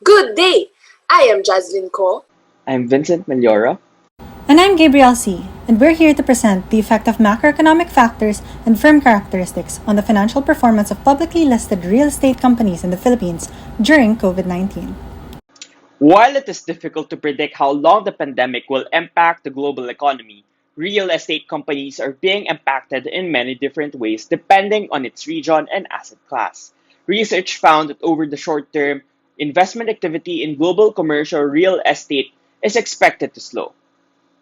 Good day! I am Jazlynn Ko. I'm Vincent Millora. And I'm Gabrielle C, and we're here to present the effect of macroeconomic factors and firm characteristics on the financial performance of publicly listed real estate companies in the Philippines during COVID 19. While it is difficult to predict how long the pandemic will impact the global economy, real estate companies are being impacted in many different ways depending on its region and asset class. Research found that over the short term, investment activity in global commercial real estate is expected to slow.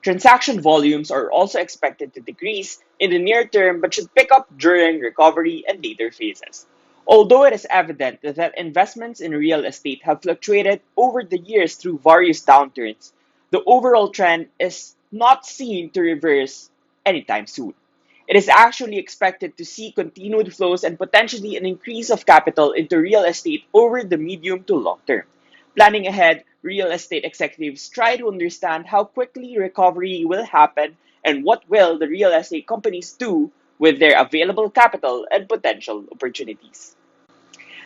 Transaction volumes are also expected to decrease in the near term but should pick up during recovery and later phases. Although it is evident that investments in real estate have fluctuated over the years through various downturns, the overall trend is not seen to reverse anytime soon. It is actually expected to see continued flows and potentially an increase of capital into real estate over the medium to long term. Planning ahead, real estate executives try to understand how quickly recovery will happen and what will the real estate companies do with their available capital and potential opportunities.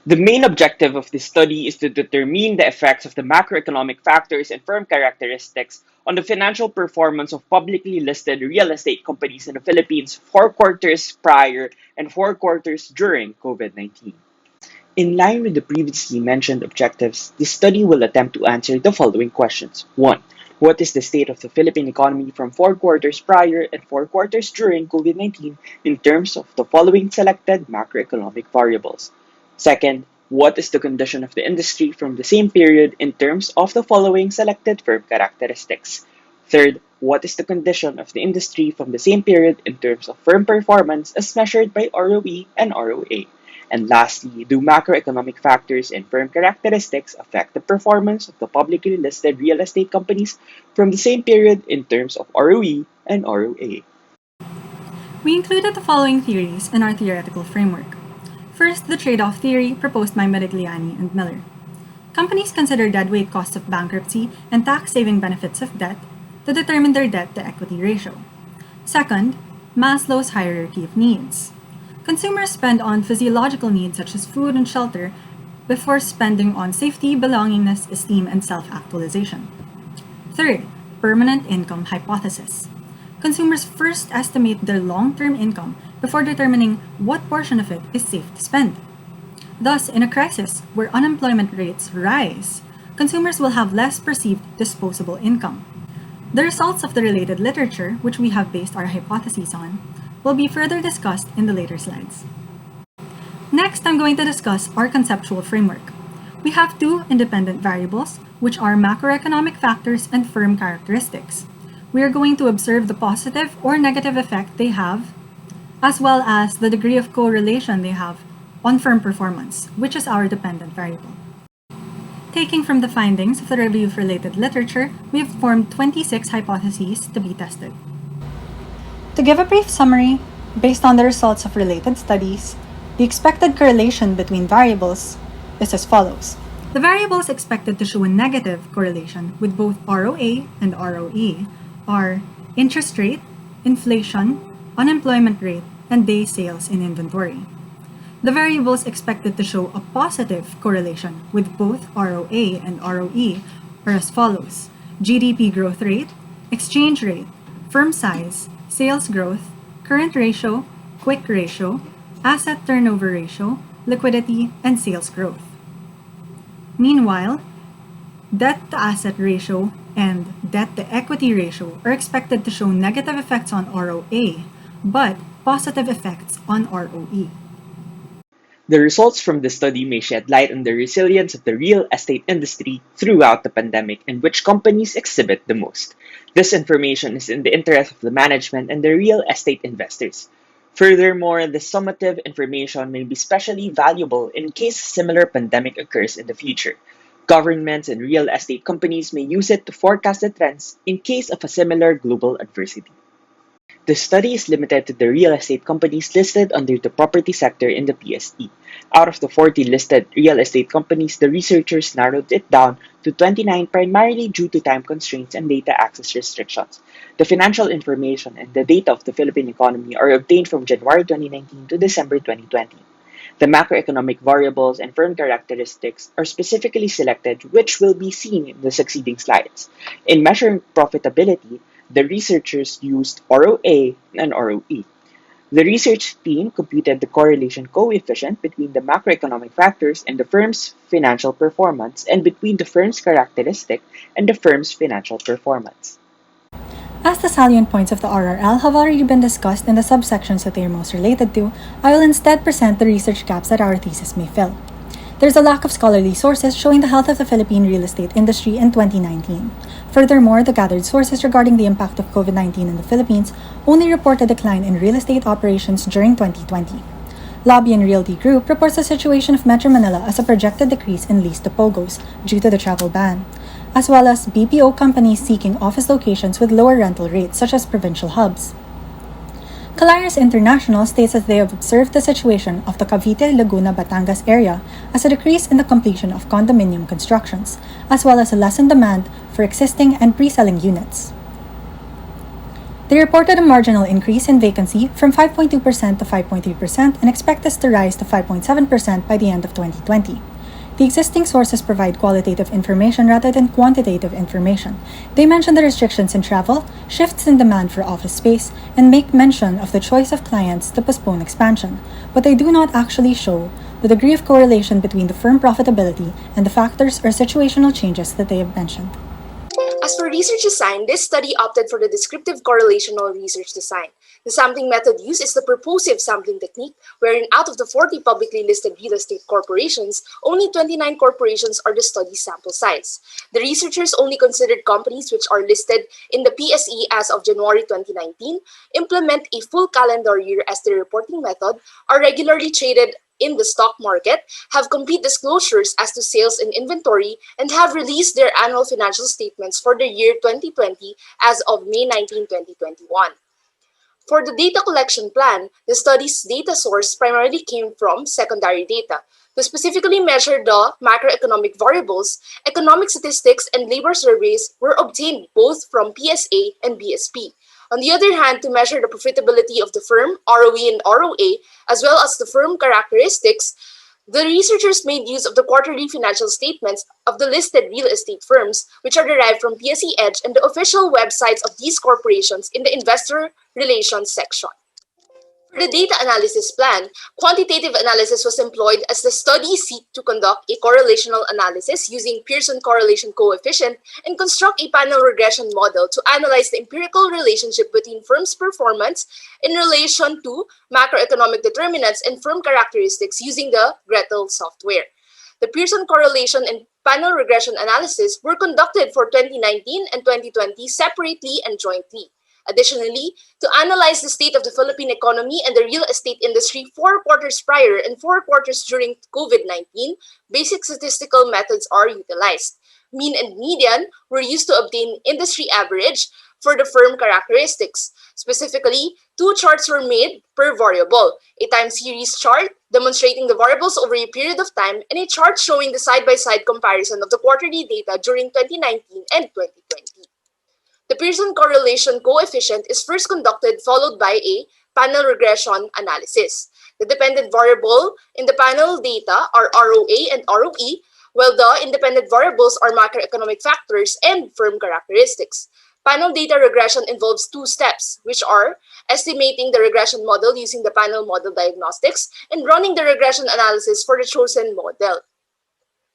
The main objective of this study is to determine the effects of the macroeconomic factors and firm characteristics on the financial performance of publicly listed real estate companies in the Philippines 4 quarters prior and 4 quarters during COVID 19. In line with the previously mentioned objectives, this study will attempt to answer the following questions. 1. What is the state of the Philippine economy from 4 quarters prior and 4 quarters during COVID 19 in terms of the following selected macroeconomic variables? Second, what is the condition of the industry from the same period in terms of the following selected firm characteristics? Third, what is the condition of the industry from the same period in terms of firm performance as measured by ROE and ROA? And lastly, do macroeconomic factors and firm characteristics affect the performance of the publicly listed real estate companies from the same period in terms of ROE and ROA? We included the following theories in our theoretical framework. First, the trade-off theory proposed by Modigliani and Miller. Companies consider deadweight costs of bankruptcy and tax-saving benefits of debt to determine their debt-to-equity ratio. Second, Maslow's hierarchy of needs. Consumers spend on physiological needs such as food and shelter before spending on safety, belongingness, esteem, and self-actualization. Third, permanent income hypothesis. Consumers first estimate their long-term income before determining what portion of it is safe to spend. Thus, in a crisis where unemployment rates rise, consumers will have less perceived disposable income. The results of the related literature, which we have based our hypotheses on, will be further discussed in the later slides. Next, I'm going to discuss our conceptual framework. We have two independent variables, which are macroeconomic factors and firm characteristics. We are going to observe the positive or negative effect they have, as well as the degree of correlation they have on firm performance, which is our dependent variable. Taking from the findings of the review of related literature, we have formed 26 hypotheses to be tested. To give a brief summary, based on the results of related studies, the expected correlation between variables is as follows. The variables expected to show a negative correlation with both ROA and ROE are interest rate, inflation, unemployment rate, and day sales in inventory. The variables expected to show a positive correlation with both ROA and ROE are as follows: GDP growth rate, exchange rate, firm size, sales growth, current ratio, quick ratio, asset turnover ratio, liquidity, and sales growth. Meanwhile, debt-to-asset ratio and debt-to-equity ratio are expected to show negative effects on ROA, but positive effects on ROE. The results from this study may shed light on the resilience of the real estate industry throughout the pandemic and which companies exhibit the most. This information is in the interest of the management and the real estate investors. Furthermore, the summative information may be especially valuable in case a similar pandemic occurs in the future. Governments and real estate companies may use it to forecast the trends in case of a similar global adversity. The study is limited to the real estate companies listed under the property sector in the PSE. Out of the 40 listed real estate companies, the researchers narrowed it down to 29 primarily due to time constraints and data access restrictions. The financial information and the data of the Philippine economy are obtained from January 2019 to December 2020. The macroeconomic variables and firm characteristics are specifically selected, which will be seen in the succeeding slides. In measuring profitability, the researchers used ROA and ROE. The research team computed the correlation coefficient between the macroeconomic factors and the firm's financial performance and between the firm's characteristic and the firm's financial performance. As the salient points of the RRL have already been discussed in the subsections that they are most related to, I will instead present the research gaps that our thesis may fill. There's a lack of scholarly sources showing the health of the Philippine real estate industry in 2019. Furthermore, the gathered sources regarding the impact of COVID-19 in the Philippines only report a decline in real estate operations during 2020. Lobby and Realty Group reports the situation of Metro Manila as a projected decrease in lease to POGOs due to the travel ban, as well as BPO companies seeking office locations with lower rental rates such as provincial hubs. Calares International states that they have observed the situation of the Cavite, Laguna, Batangas area as a decrease in the completion of condominium constructions, as well as a lessened demand for existing and pre-selling units. They reported a marginal increase in vacancy from 5.2% to 5.3% and expect this to rise to 5.7% by the end of 2020. The existing sources provide qualitative information rather than quantitative information. They mention the restrictions in travel, shifts in demand for office space, and make mention of the choice of clients to postpone expansion, but they do not actually show the degree of correlation between the firm profitability and the factors or situational changes that they have mentioned. As for research design, this study opted for the descriptive correlational research design. The sampling method used is the purposive sampling technique, wherein out of the 40 publicly listed real estate corporations, only 29 corporations are the study sample size. The researchers only considered companies which are listed in the PSE as of January 2019, implement a full calendar year as their reporting method, are regularly traded in the stock market, have complete disclosures as to sales and inventory, and have released their annual financial statements for the year 2020 as of May 19, 2021. For the data collection plan, the study's data source primarily came from secondary data. To specifically measure the macroeconomic variables, economic statistics and labor surveys were obtained both from PSA and BSP. On the other hand, to measure the profitability of the firm, ROE and ROA, as well as the firm characteristics, the researchers made use of the quarterly financial statements of the listed real estate firms, which are derived from PSE Edge and the official websites of these corporations in the Investor Relations section. For the data analysis plan, quantitative analysis was employed as the study seeked to conduct a correlational analysis using Pearson correlation coefficient and construct a panel regression model to analyze the empirical relationship between firms' performance in relation to macroeconomic determinants and firm characteristics using the Gretel software. The Pearson correlation and panel regression analysis were conducted for 2019 and 2020 separately and jointly. Additionally, to analyze the state of the Philippine economy and the real estate industry 4 quarters prior and 4 quarters during COVID-19, basic statistical methods are utilized. Mean and median were used to obtain industry average for the firm characteristics. Specifically, 2 charts were made per variable, a time series chart demonstrating the variables over a period of time and a chart showing the side-by-side comparison of the quarterly data during 2019 and 2020. The Pearson correlation coefficient is first conducted followed by a panel regression analysis. The dependent variable in the panel data are ROA and ROE, while the independent variables are macroeconomic factors and firm characteristics. Panel data regression involves 2 steps, which are estimating the regression model using the panel model diagnostics and running the regression analysis for the chosen model.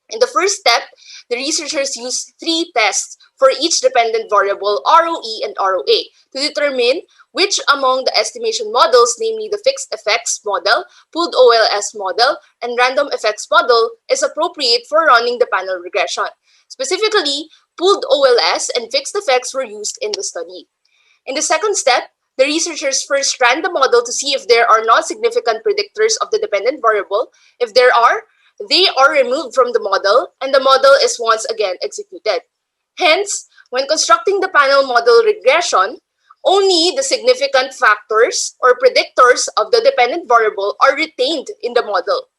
In the first step, the researchers used 3 tests for each dependent variable ROE and ROA to determine which among the estimation models, namely the fixed effects model, pooled OLS model, and random effects model, is appropriate for running the panel regression. Specifically, pooled OLS and fixed effects were used in the study. In the second step, the researchers first ran the model to see if there are non-significant predictors of the dependent variable. If there are, they are removed from the model, and the model is once again executed. Hence, when constructing the panel model regression, only the significant factors or predictors of the dependent variable are retained in the model.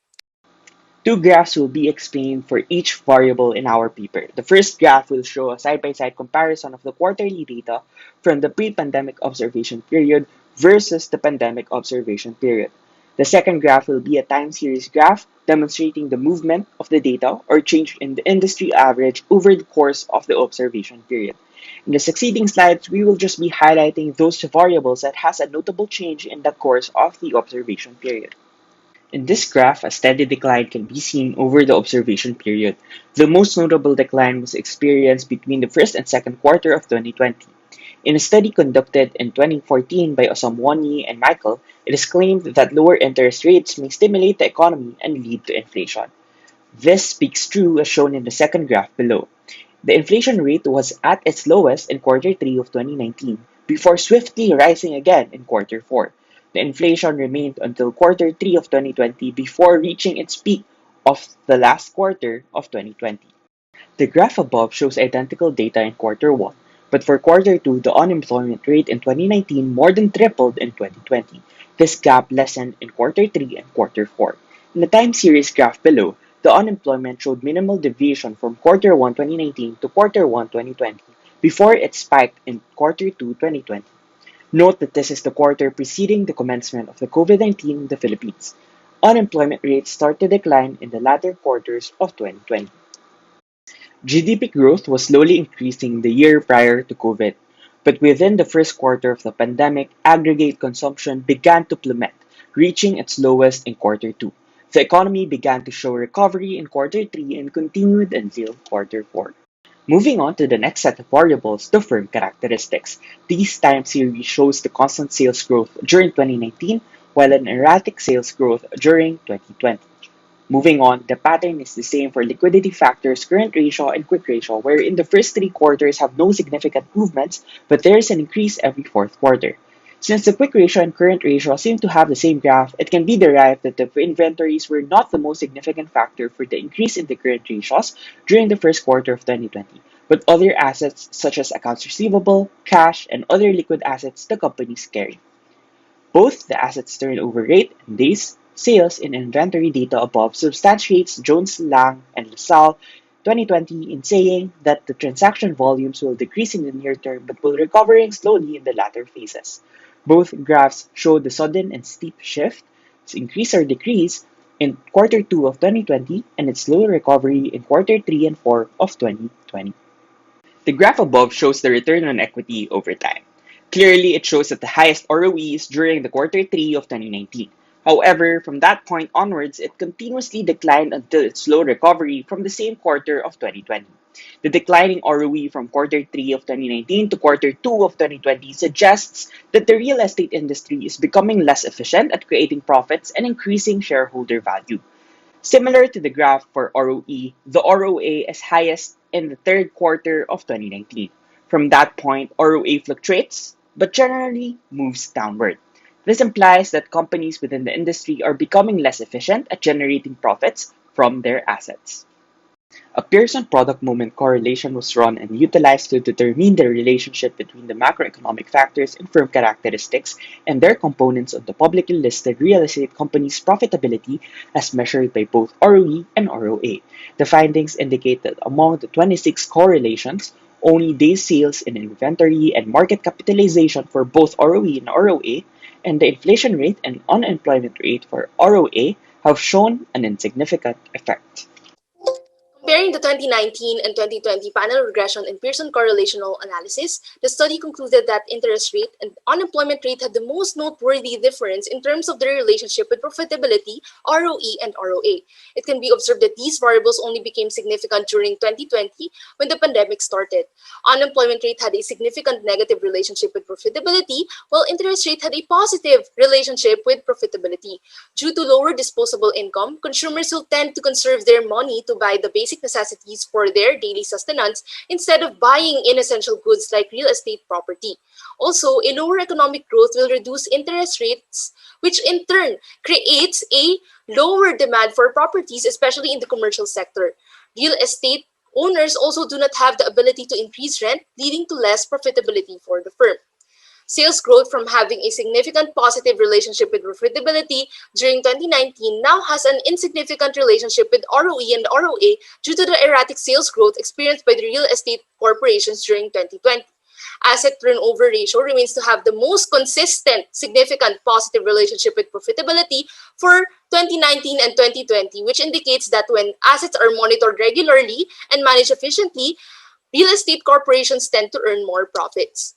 2 graphs will be explained for each variable in our paper. The first graph will show a side-by-side comparison of the quarterly data from the pre-pandemic observation period versus the pandemic observation period. The second graph will be a time series graph demonstrating the movement of the data or change in the industry average over the course of the observation period. In the succeeding slides, we will just be highlighting those variables that has a notable change in the course of the observation period. In this graph, a steady decline can be seen over the observation period. The most notable decline was experienced between the first and second quarter of 2020. In a study conducted in 2014 by Osamwani and Michael, it is claimed that lower interest rates may stimulate the economy and lead to inflation. This speaks true as shown in the second graph below. The inflation rate was at its lowest in quarter 3 of 2019 before swiftly rising again in quarter 4. The inflation remained until quarter 3 of 2020 before reaching its peak of the last quarter of 2020. The graph above shows identical data in quarter 1, but for quarter 2, the unemployment rate in 2019 more than tripled in 2020. This gap lessened in quarter 3 and quarter 4. In the time series graph below, the unemployment showed minimal deviation from quarter 1 2019 to quarter 1 2020 before it spiked in quarter 2 2020. Note that this is the quarter preceding the commencement of the COVID-19 in the Philippines. Unemployment rates start to decline in the latter quarters of 2020. GDP growth was slowly increasing the year prior to COVID, but within the first quarter of the pandemic, aggregate consumption began to plummet, reaching its lowest in quarter 2. The economy began to show recovery in quarter 3 and continued until quarter 4. Moving on to the next set of variables, the firm characteristics. This time series shows the constant sales growth during 2019, while an erratic sales growth during 2020. Moving on, the pattern is the same for liquidity factors, current ratio, and quick ratio, where in the first three quarters have no significant movements, but there is an increase every fourth quarter. Since the quick ratio and current ratio seem to have the same graph, it can be derived that the inventories were not the most significant factor for the increase in the current ratios during the first quarter of 2020, but other assets such as accounts receivable, cash, and other liquid assets the companies carry. Both the assets turnover rate and days sales in inventory data above substantiates Jones Lang and LaSalle 2020 in saying that the transaction volumes will decrease in the near term but will recovering slowly in the latter phases. Both graphs show the sudden and steep shift, its increase or decrease in quarter 2 of 2020 and its slow recovery in quarter 3 and 4 of 2020. The graph above shows the return on equity over time. Clearly, it shows that the highest ROE is during the quarter 3 of 2019. However, from that point onwards, it continuously declined until its slow recovery from the same quarter of 2020. The declining ROE from quarter 3 of 2019 to quarter 2 of 2020 suggests that the real estate industry is becoming less efficient at creating profits and increasing shareholder value. Similar to the graph for ROE, the ROA is highest in the third quarter of 2019. From that point, ROA fluctuates, but generally moves downward. This implies that companies within the industry are becoming less efficient at generating profits from their assets. A Pearson product moment correlation was run and utilized to determine the relationship between the macroeconomic factors and firm characteristics and their components of the publicly listed real estate company's profitability as measured by both ROE and ROA. The findings indicate that among the 26 correlations, only days sales in inventory and market capitalization for both ROE and ROA, and the inflation rate and unemployment rate for ROA have shown an insignificant effect. Comparing the 2019 and 2020 panel regression and Pearson correlational analysis, the study concluded that interest rate and unemployment rate had the most noteworthy difference in terms of their relationship with profitability, ROE, and ROA. It can be observed that these variables only became significant during 2020 when the pandemic started. Unemployment rate had a significant negative relationship with profitability, while interest rate had a positive relationship with profitability. Due to lower disposable income, consumers will tend to conserve their money to buy the basic necessities for their daily sustenance instead of buying inessential goods like real estate property. Also, a lower economic growth will reduce interest rates, which in turn creates a lower demand for properties, especially in the commercial sector. Real estate owners also do not have the ability to increase rent, leading to less profitability for the firm. Sales growth from having a significant positive relationship with profitability during 2019 now has an insignificant relationship with ROE and ROA due to the erratic sales growth experienced by the real estate corporations during 2020. Asset turnover ratio remains to have the most consistent, significant positive relationship with profitability for 2019 and 2020, which indicates that when assets are monitored regularly and managed efficiently, real estate corporations tend to earn more profits.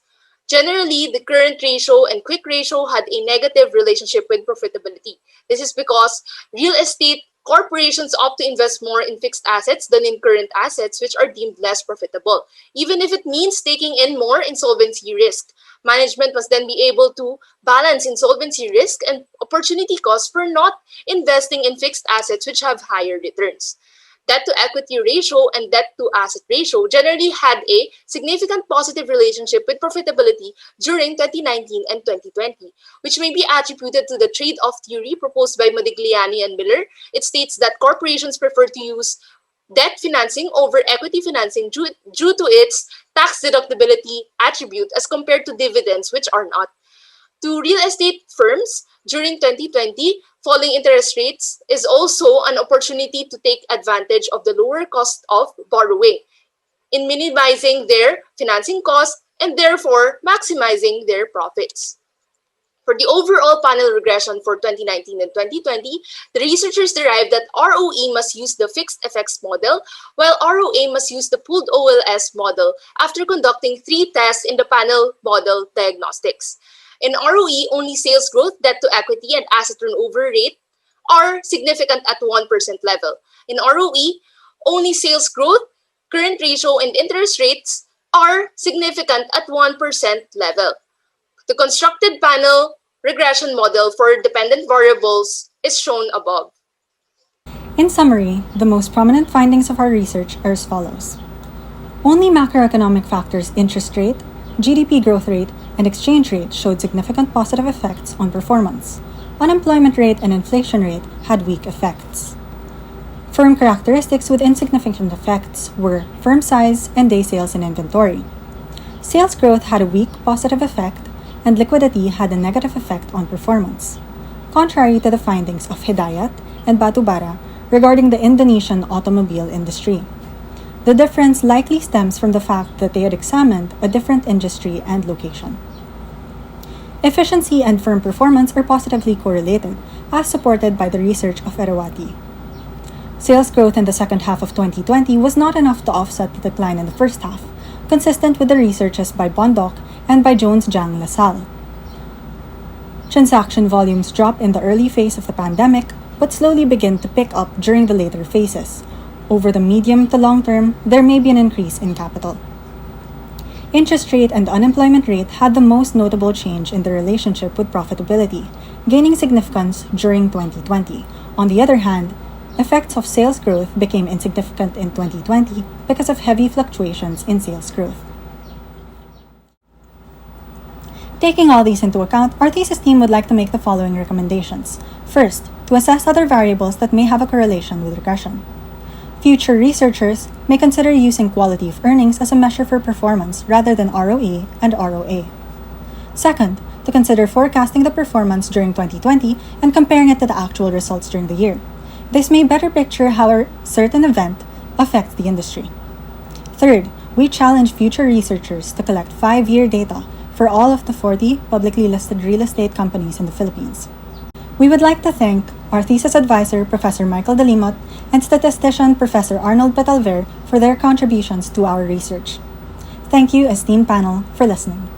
Generally, the current ratio and quick ratio had a negative relationship with profitability. This is because real estate corporations opt to invest more in fixed assets than in current assets, which are deemed less profitable, even if it means taking in more insolvency risk. Management must then be able to balance insolvency risk and opportunity cost for not investing in fixed assets which have higher returns. Debt to equity ratio and debt to asset ratio generally had a significant positive relationship with profitability during 2019 and 2020, which may be attributed to the trade-off theory proposed by Modigliani and Miller. It states that corporations prefer to use debt financing over equity financing due to its tax deductibility attribute as compared to dividends, which are not. To real estate firms, during 2020, falling interest rates is also an opportunity to take advantage of the lower cost of borrowing in minimizing their financing costs and therefore maximizing their profits. For the overall panel regression for 2019 and 2020, the researchers derived that ROE must use the fixed effects model, while ROA must use the pooled OLS model after conducting 3 tests in the panel model diagnostics. In ROE, only sales growth, debt to equity, and asset turnover rate are significant at 1% level. In ROE, only sales growth, current ratio, and interest rates are significant at 1% level. The constructed panel regression model for dependent variables is shown above. In summary, the most prominent findings of our research are as follows. Only macroeconomic factors interest rate, GDP growth rate, and exchange rate showed significant positive effects on performance. Unemployment rate and inflation rate had weak effects. Firm characteristics with insignificant effects were firm size and day sales in inventory. Sales growth had a weak positive effect, and liquidity had a negative effect on performance, contrary to the findings of Hidayat and Batubara regarding the Indonesian automobile industry. The difference likely stems from the fact that they had examined a different industry and location. Efficiency and firm performance are positively correlated, as supported by the research of Erawati. Sales growth in the second half of 2020 was not enough to offset the decline in the first half, consistent with the researches by Bondoc and by Jones-Jang LaSalle. Transaction volumes dropped in the early phase of the pandemic, but slowly begin to pick up during the later phases. Over the medium to long term, there may be an increase in capital. Interest rate and unemployment rate had the most notable change in the relationship with profitability, gaining significance during 2020. On the other hand, effects of sales growth became insignificant in 2020 because of heavy fluctuations in sales growth. Taking all these into account, our thesis team would like to make the following recommendations. First, to assess other variables that may have a correlation with regression. Future researchers may consider using quality of earnings as a measure for performance rather than ROE and ROA. Second, to consider forecasting the performance during 2020 and comparing it to the actual results during the year. This may better picture how a certain event affects the industry. Third, we challenge future researchers to collect 5-year data for all of the 40 publicly listed real estate companies in the Philippines. We would like to thank our thesis advisor, Professor Michael Dalimot, and statistician, Professor Arnold Petalver, for their contributions to our research. Thank you, esteemed panel, for listening.